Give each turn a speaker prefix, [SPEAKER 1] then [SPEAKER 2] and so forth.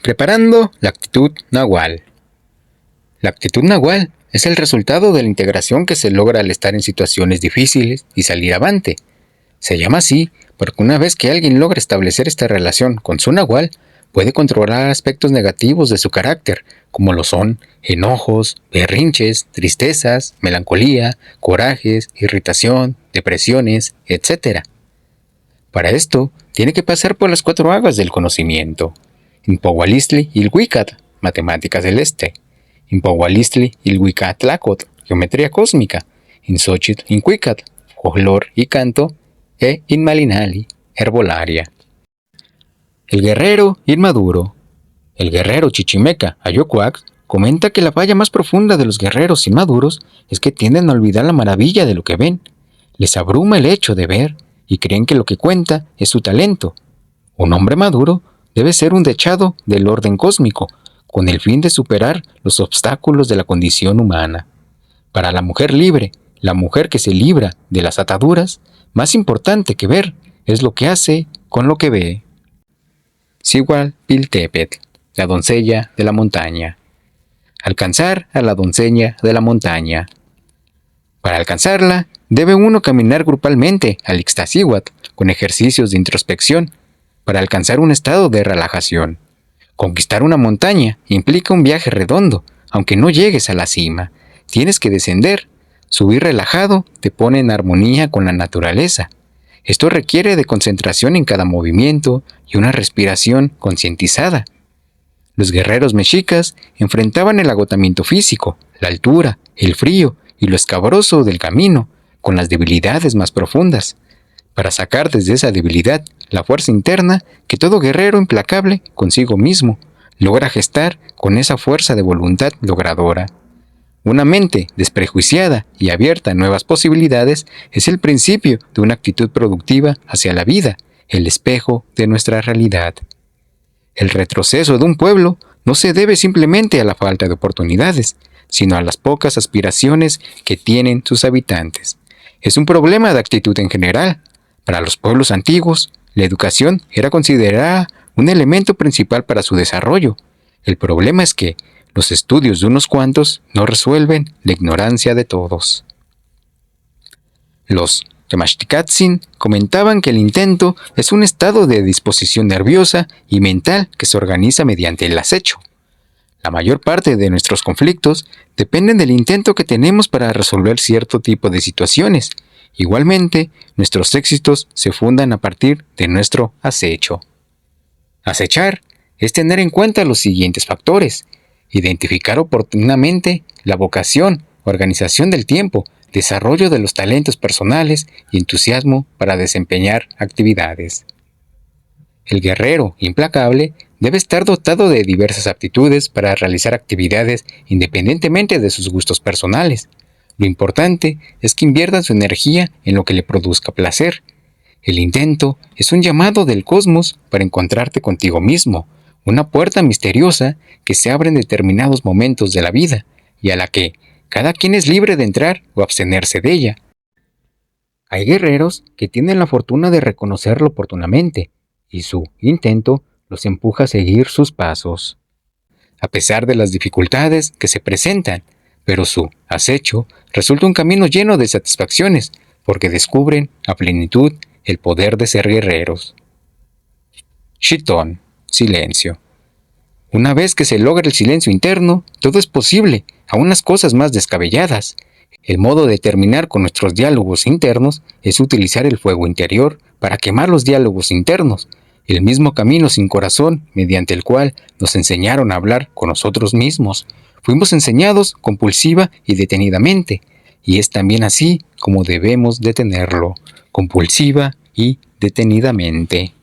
[SPEAKER 1] Preparando la actitud nahual. La actitud nahual es el resultado de la integración que se logra al estar en situaciones difíciles y salir avante. Se llama así porque una vez que alguien logra establecer esta relación con su nahual, puede controlar aspectos negativos de su carácter, como lo son enojos, berrinches, tristezas, melancolía, corajes, irritación, depresiones, etc. Para esto, tiene que pasar por las 4 aguas del conocimiento: Inpowalistli Ilhuicat, matemática celeste; Inpowalistli Ilhuicatlacotl, geometría cósmica; Inxochitl Incuicatl, folclor y canto; e Inmalinali, herbolaria. El guerrero inmaduro. El guerrero chichimeca Ayocuac comenta que la falla más profunda de los guerreros inmaduros es que tienden a olvidar la maravilla de lo que ven. Les abruma el hecho de ver y creen que lo que cuenta es su talento. Un hombre maduro debe ser un dechado del orden cósmico, con el fin de superar los obstáculos de la condición humana. Para la mujer libre, la mujer que se libra de las ataduras, más importante que ver es lo que hace con lo que ve. Sigualpiltepetl, la doncella de la montaña. Alcanzar a la doncella de la montaña. Para alcanzarla, debe uno caminar grupalmente al Ixtaccíhuatl con ejercicios de introspección para alcanzar un estado de relajación. Conquistar una montaña implica un viaje redondo, aunque no llegues a la cima. Tienes que descender. Subir relajado te pone en armonía con la naturaleza. Esto requiere de concentración en cada movimiento y una respiración concientizada. Los guerreros mexicas enfrentaban el agotamiento físico, la altura, el frío y lo escabroso del camino con las debilidades más profundas, para sacar desde esa debilidad la fuerza interna que todo guerrero implacable consigo mismo logra gestar con esa fuerza de voluntad logradora. Una mente desprejuiciada y abierta a nuevas posibilidades es el principio de una actitud productiva hacia la vida, el espejo de nuestra realidad. El retroceso de un pueblo no se debe simplemente a la falta de oportunidades, sino a las pocas aspiraciones que tienen sus habitantes. Es un problema de actitud en general. Para los pueblos antiguos, la educación era considerada un elemento principal para su desarrollo. El problema es que los estudios de unos cuantos no resuelven la ignorancia de todos. Los Temachtikatzin comentaban que el intento es un estado de disposición nerviosa y mental que se organiza mediante el acecho. La mayor parte de nuestros conflictos dependen del intento que tenemos para resolver cierto tipo de situaciones. Igualmente, nuestros éxitos se fundan a partir de nuestro acecho. Acechar es tener en cuenta los siguientes factores: identificar oportunamente la vocación, organización del tiempo, desarrollo de los talentos personales y entusiasmo para desempeñar actividades. El guerrero implacable debe estar dotado de diversas aptitudes para realizar actividades independientemente de sus gustos personales. Lo importante es que invierta su energía en lo que le produzca placer. El intento es un llamado del cosmos para encontrarte contigo mismo, una puerta misteriosa que se abre en determinados momentos de la vida y a la que cada quien es libre de entrar o abstenerse de ella. Hay guerreros que tienen la fortuna de reconocerlo oportunamente y su intento los empuja a seguir sus pasos, a pesar de las dificultades que se presentan, pero su acecho resulta un camino lleno de satisfacciones porque descubren a plenitud el poder de ser guerreros. Chitón, silencio. Una vez que se logra el silencio interno, todo es posible, aún las cosas más descabelladas. El modo de terminar con nuestros diálogos internos es utilizar el fuego interior para quemar los diálogos internos, el mismo camino sin corazón mediante el cual nos enseñaron a hablar con nosotros mismos. Fuimos enseñados compulsiva y detenidamente, y es también así como debemos detenerlo, compulsiva y detenidamente.